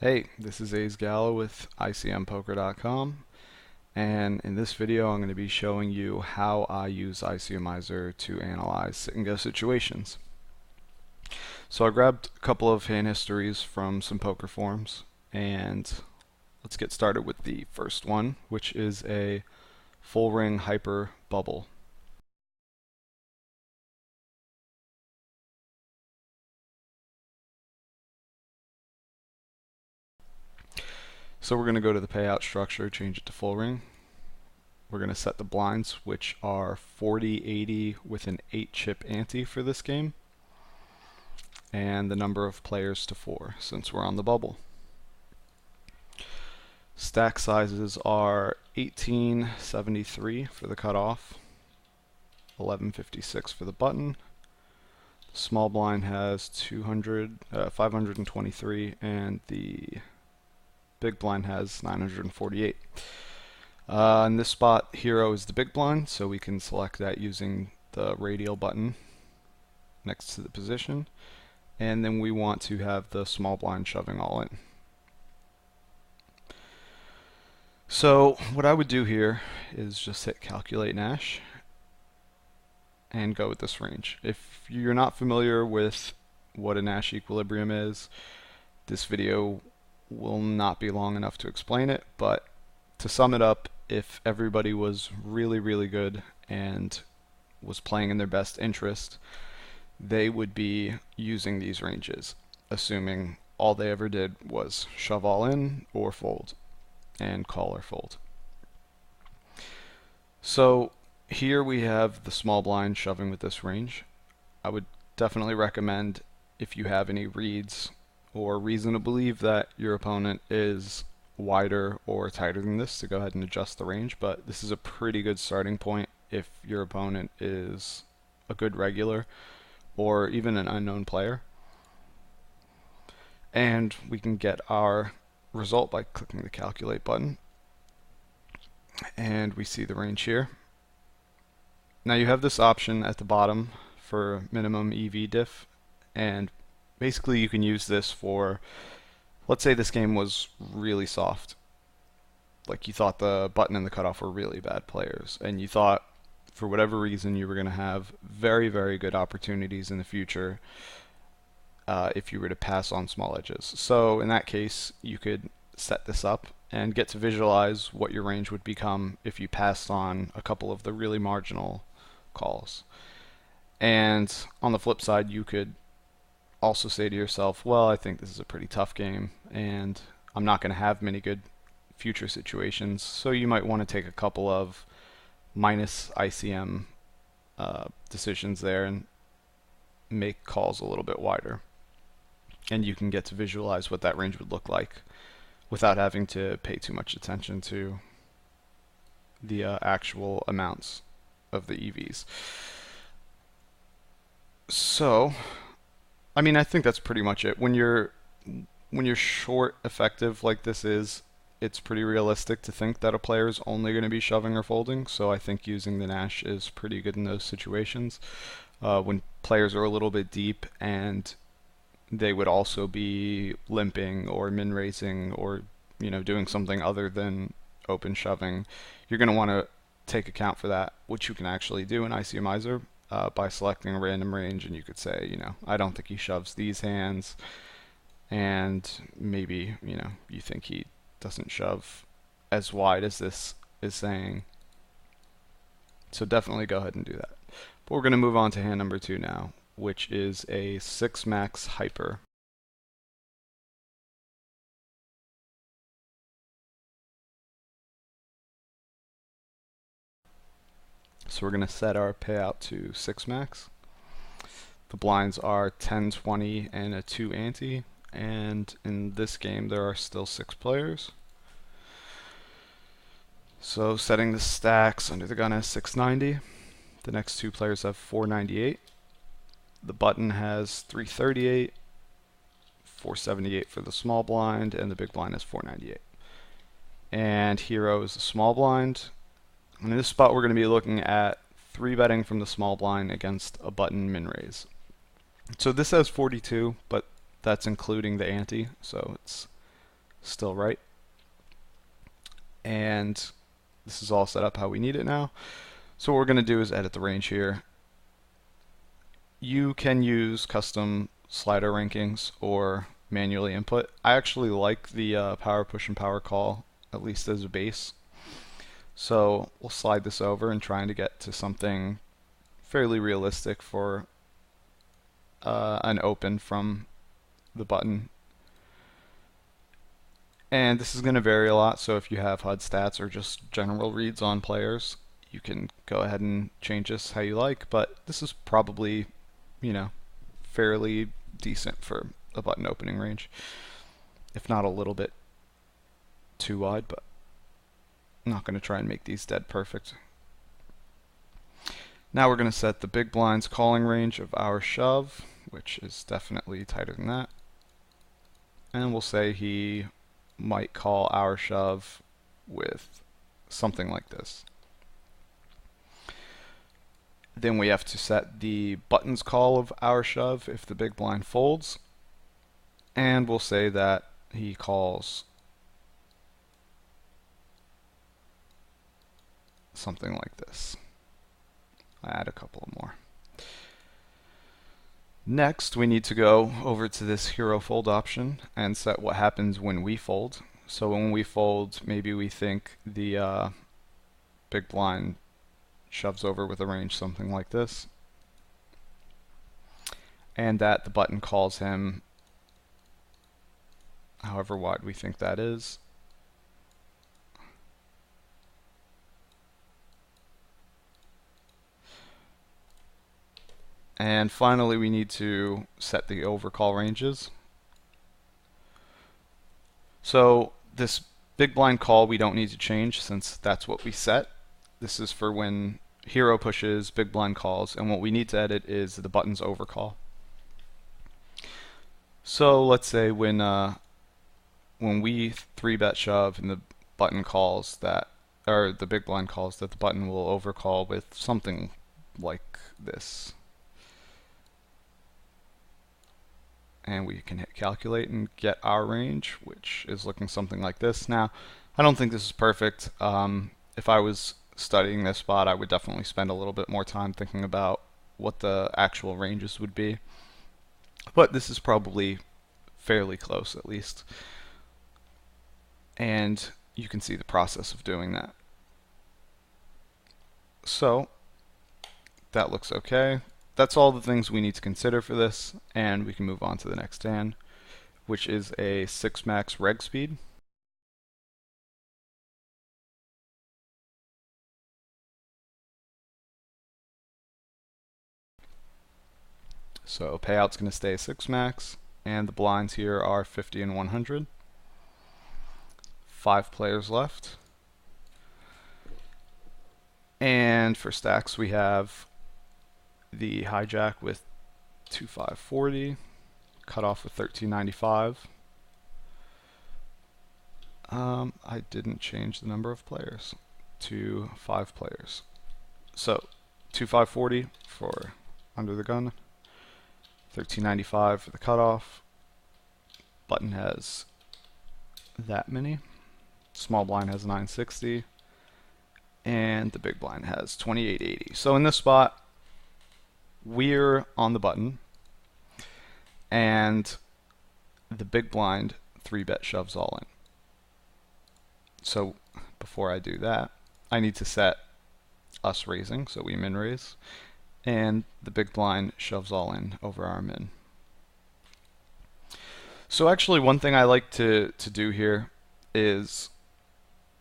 Hey, this is Aze Gallo with ICMPoker.com, and in this video I'm going to be showing you how I use ICMIZER to analyze sit-and-go situations. So I grabbed a couple of hand histories from some poker forums, and let's get started with the first one, which is a full ring hyper bubble. So we're going to go to the payout structure, change it to full ring. We're going to set the blinds, which are 40-80 with an 8-chip ante for this game, and the number of players to 4 since we're on the bubble. Stack sizes are 1873 for the cutoff, 1156 for the button. The small blind has 523, and the big blind has 948. In this spot, hero is the big blind, so we can select that using the radial button next to the position. And then we want to have the small blind shoving all in. So what I would do here is just hit calculate Nash and go with this range. If you're not familiar with what a Nash equilibrium is, this video will not be long enough to explain it, but to sum it up, if everybody was really good and was playing in their best interest, they would be using these ranges, assuming all they ever did was shove all in or fold, and call or fold. So here we have the small blind shoving with this range. I would definitely recommend, if you have any reads or reason to believe that your opponent is wider or tighter than this, to go ahead and adjust the range, but this is a pretty good starting point if your opponent is a good regular or even an unknown player. And we can get our result by clicking the calculate button, and we see the range here. Now you have this option at the bottom for minimum EV diff, and basically you can use this for, let's say this game was really soft, like you thought the button and the cutoff were really bad players, and you thought for whatever reason you were going to have very good opportunities in the future if you were to pass on small edges. So in that case, you could set this up and get to visualize what your range would become if you passed on a couple of the really marginal calls. And on the flip side, you could also say to yourself, well, I think this is a pretty tough game and I'm not going to have many good future situations, so you might want to take a couple of minus ICM decisions there and make calls a little bit wider. And you can get to visualize what that range would look like without having to pay too much attention to the actual amounts of the EVs. So, I mean, I think that's pretty much it. When you're short effective like this is, it's pretty realistic to think that a player is only going to be shoving or folding, so I think using the Nash is pretty good in those situations. When players are a little bit deep and they would also be limping or min-raising or doing something other than open shoving, you're going to want to take account for that, which you can actually do in ICMIZER by selecting a random range, and you could say, I don't think he shoves these hands, and maybe you think he doesn't shove as wide as this is saying. So definitely go ahead and do that. But we're going to move on to hand number 2 now, which is a 6 max hyper. So we're going to set our payout to 6 max. The blinds are 10, 20, and a 2 ante, and in this game there are still 6 players. So setting the stacks, under the gun has 690. The next 2 players have 498. The button has 338, 478 for the small blind, and the big blind has 498. And hero is the small blind. And in this spot we're going to be looking at 3-betting from the small blind against a button min raise. So this has 42, but that's including the ante, so it's still right. And this is all set up how we need it now. So what we're going to do is edit the range here. You can use custom slider rankings or manually input. I actually like the power push and power call, at least as a base. So we'll slide this over and trying to get to something fairly realistic for an open from the button. And this is going to vary a lot, so if you have HUD stats or just general reads on players, you can go ahead and change this how you like, but this is probably, you know, fairly decent for a button opening range, if not a little bit too wide, but I'm not going to try and make these dead perfect. Now we're going to set the big blind's calling range of our shove, which is definitely tighter than that. And we'll say he might call our shove with something like this. Then we have to set the button's call of our shove if the big blind folds. And we'll say that he calls something like this. I add a couple more. Next, we need to go over to this hero fold option and set what happens when we fold. So when we fold, maybe we think the big blind shoves over with a range something like this, and that the button calls him however wide we think that is. And finally, we need to set the overcall ranges. So this big blind call we don't need to change since that's what we set. This is for when hero pushes, big blind calls, and what we need to edit is the button's overcall. So let's say when we 3-bet shove and the button calls that, or the big blind calls that, the button will overcall with something like this. And we can hit calculate and get our range, which is looking something like this. Now, I don't think this is perfect. If I was studying this spot, I would definitely spend a little bit more time thinking about what the actual ranges would be. But this is probably fairly close, at least. And you can see the process of doing that. So, that looks okay. That's all the things we need to consider for this, and we can move on to the next hand, which is a 6 max reg speed. So payout's going to stay 6 max, and the blinds here are 50 and 100. 5 players left. And for stacks we have the hijack with 2540, cutoff with 1395. I didn't change the number of players to 5 players. So 2540 for under the gun, 1395 for the cutoff. Button has that many. Small blind has 960. And the big blind has 2880. So in this spot, we're on the button, and the big blind 3-bet shoves all in. So before I do that, I need to set us raising, so we min raise, and the big blind shoves all in over our min. So actually one thing I like to do here is,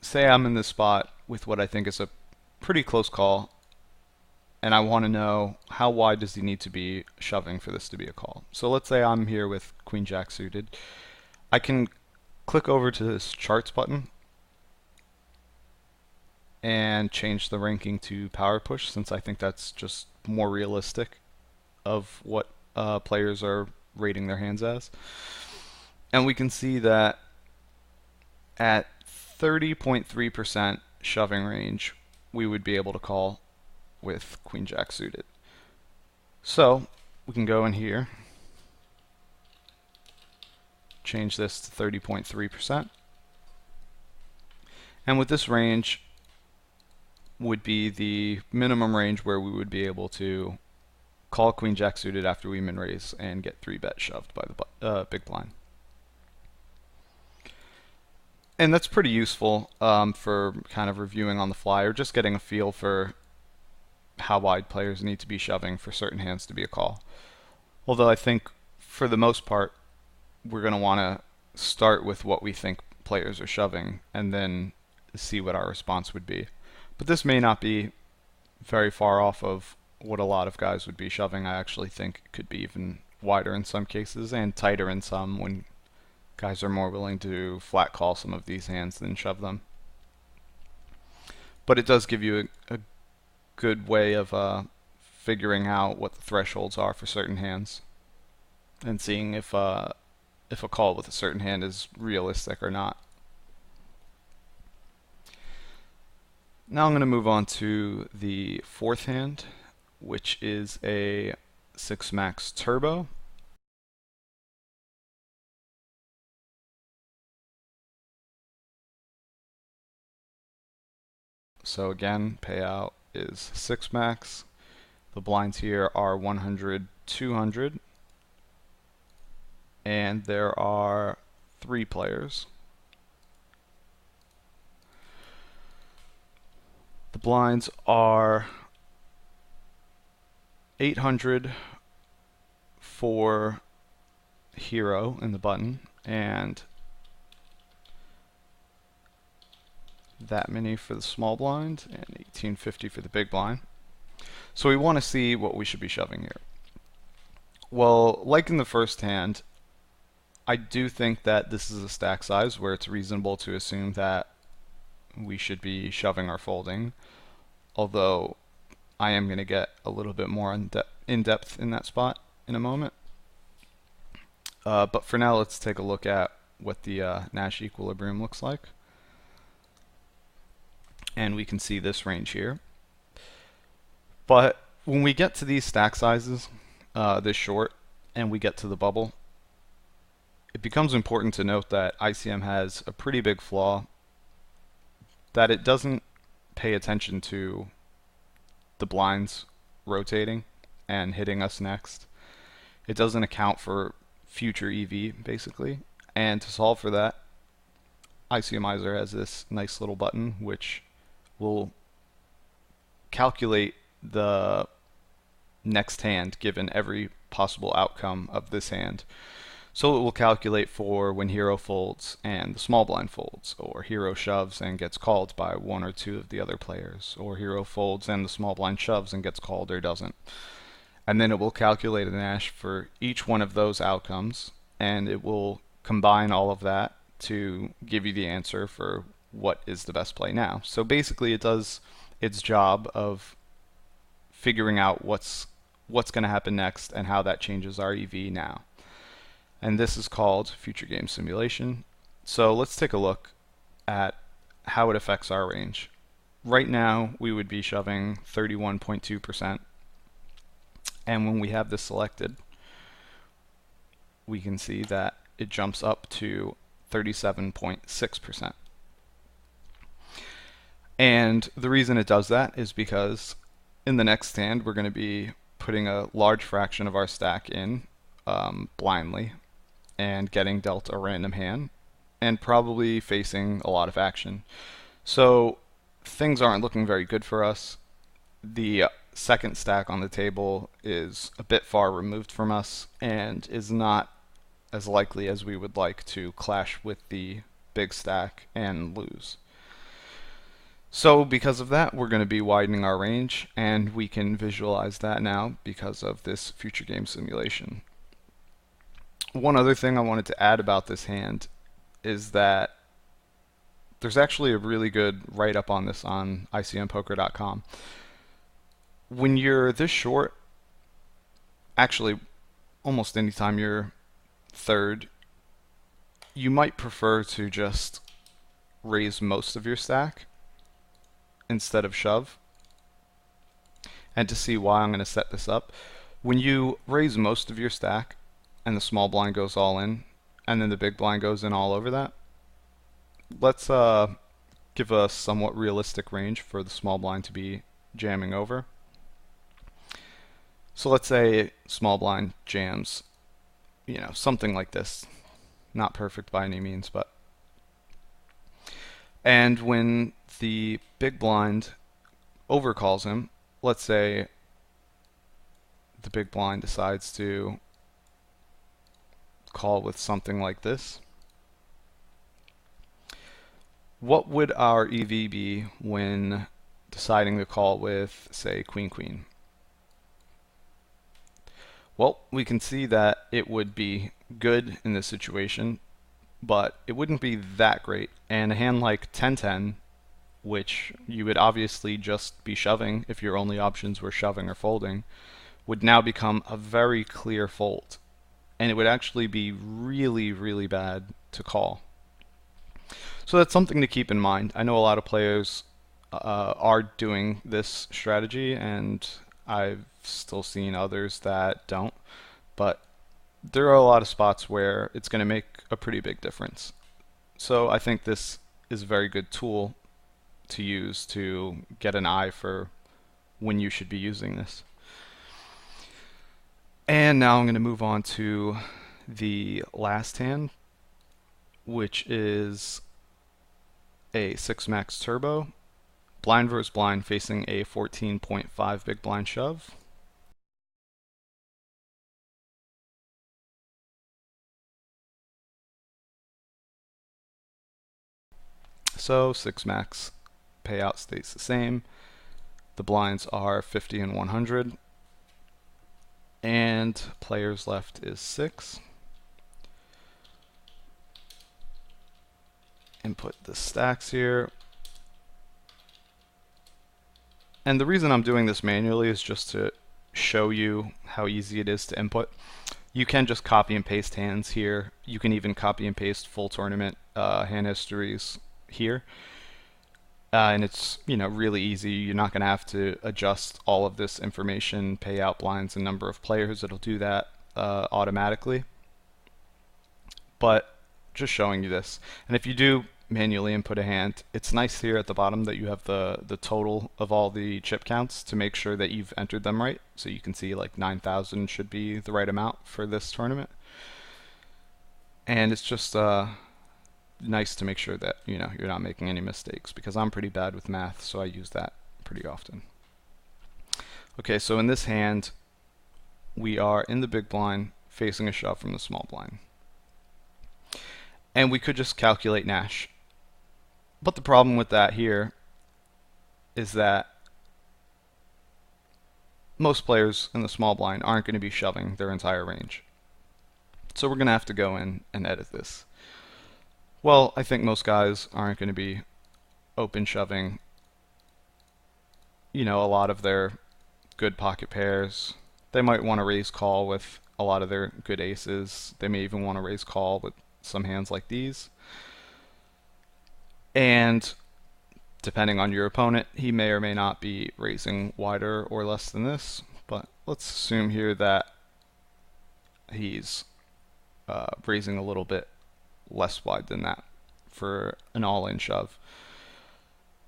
say I'm in this spot with what I think is a pretty close call, and I want to know how wide does he need to be shoving for this to be a call. So let's say I'm here with Queen Jack suited. I can click over to this charts button and change the ranking to power push, since I think that's just more realistic of what players are rating their hands as. And we can see that at 30.3% shoving range, we would be able to call with Queen Jack suited. So we can go in here change this to 30.3%. And with this range would be the minimum range where we would be able to call queen jack suited after we min raise and get 3-bet shoved by the big blind. And that's pretty useful for kind of reviewing on the fly or just getting a feel for how wide players need to be shoving for certain hands to be a call. Although I think for the most part we're going to want to start with what we think players are shoving and then see what our response would be. But this may not be very far off of what a lot of guys would be shoving. I actually think it could be even wider in some cases and tighter in some when guys are more willing to flat call some of these hands than shove them. But it does give you a good way of figuring out what the thresholds are for certain hands and seeing if a call with a certain hand is realistic or not. Now I'm going to move on to the fourth hand, which is a 6-max turbo. So again, payout is 6-max. The blinds here are 100, 200. And there are 3 players. The blinds are 800 for hero in the button and that many for the small blind and 1850 for the big blind. So we want to see what we should be shoving here. Well, like in the first hand, I do think that this is a stack size where it's reasonable to assume that we should be shoving or folding, although I am going to get a little bit more in depth in that spot in a moment. But for now, let's take a look at what the Nash equilibrium looks like. And we can see this range here. But when we get to these stack sizes, this short, and we get to the bubble, it becomes important to note that ICM has a pretty big flaw, that it doesn't pay attention to the blinds rotating and hitting us next. It doesn't account for future EV, basically. And to solve for that, ICMIZER has this nice little button which will calculate the next hand given every possible outcome of this hand. So it will calculate for when hero folds and the small blind folds, or hero shoves and gets called by 1 or 2 of the other players, or hero folds and the small blind shoves and gets called or doesn't. And then it will calculate a Nash for each one of those outcomes, and it will combine all of that to give you the answer for what is the best play now. So basically it does its job of figuring out what's going to happen next and how that changes our EV now. And this is called future game simulation. So let's take a look at how it affects our range. Right now we would be shoving 31.2%, and when we have this selected we can see that it jumps up to 37.6%. And the reason it does that is because in the next hand we're going to be putting a large fraction of our stack in blindly and getting dealt a random hand and probably facing a lot of action. So things aren't looking very good for us. The second stack on the table is a bit far removed from us and is not as likely as we would like to clash with the big stack and lose. So because of that, we're going to be widening our range, and we can visualize that now because of this future game simulation. One other thing I wanted to add about this hand is that there's actually a really good write-up on this on ICMPoker.com. When you're this short, actually almost anytime you're third, you might prefer to just raise most of your stack instead of shove. And to see why, I'm going to set this up. When you raise most of your stack and the small blind goes all in, and then the big blind goes in all over that. Let's give a somewhat realistic range for the small blind to be jamming over. So let's say small blind jams, something like this. Not perfect by any means, but. And when the big blind overcalls him, let's say the big blind decides to call with something like this. What would our EV be when deciding to call with, say, queen queen? Well, we can see that it would be good in this situation, but it wouldn't be that great. And a hand like 10-10, which you would obviously just be shoving if your only options were shoving or folding, would now become a very clear fold. And it would actually be really, really bad to call. So that's something to keep in mind. I know a lot of players are doing this strategy, and I've still seen others that don't. But there are a lot of spots where it's going to make a pretty big difference. So I think this is a very good tool to use to get an eye for when you should be using this. And now I'm going to move on to the last hand, which is a 6-max turbo, blind versus blind facing a 14.5 big blind shove. So 6-max payout stays the same. The blinds are 50 and 100. And players left is 6. Input the stacks here. And the reason I'm doing this manually is just to show you how easy it is to input. You can just copy and paste hands here. You can even copy and paste full tournament hand histories here. And it's really easy. You're not going to have to adjust all of this information, payout blinds, and number of players. It'll do that automatically. But just showing you this. And if you do manually input a hand, it's nice here at the bottom that you have the total of all the chip counts to make sure that you've entered them right. So you can see like 9,000 should be the right amount for this tournament. And it's just nice to make sure that you're not making any mistakes, because I'm pretty bad with math, so I use that pretty often. Okay, so in this hand we are in the big blind facing a shove from the small blind, and we could just calculate Nash. But the problem with that here is that most players in the small blind aren't going to be shoving their entire range, so we're going to have to go in and edit this. Well, I think most guys aren't going to be open shoving, a lot of their good pocket pairs. They might want to raise call with a lot of their good aces. They may even want to raise call with some hands like these. And depending on your opponent, he may or may not be raising wider or less than this. But let's assume here that he's raising a little bit less wide than that for an all-in shove.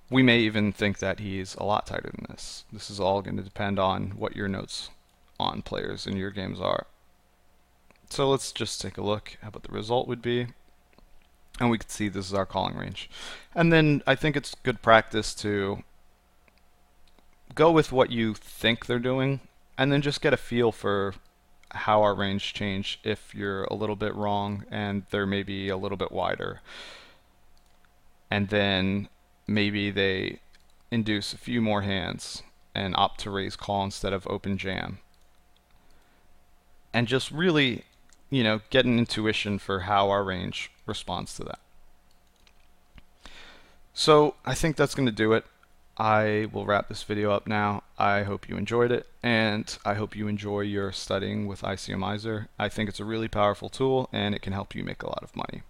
We may even think that he's a lot tighter than this. This is all going to depend on what your notes on players in your games are. So let's just take a look at what the result would be, and we can see this is our calling range. And then I think it's good practice to go with what you think they're doing, and then just get a feel for how our range change if you're a little bit wrong and they're maybe a little bit wider. And then maybe they induce a few more hands and opt to raise call instead of open jam. And just really, get an intuition for how our range responds to that. So I think that's going to do it. I will wrap this video up now. I hope you enjoyed it, and I hope you enjoy your studying with ICMIZER. I think it's a really powerful tool, and it can help you make a lot of money.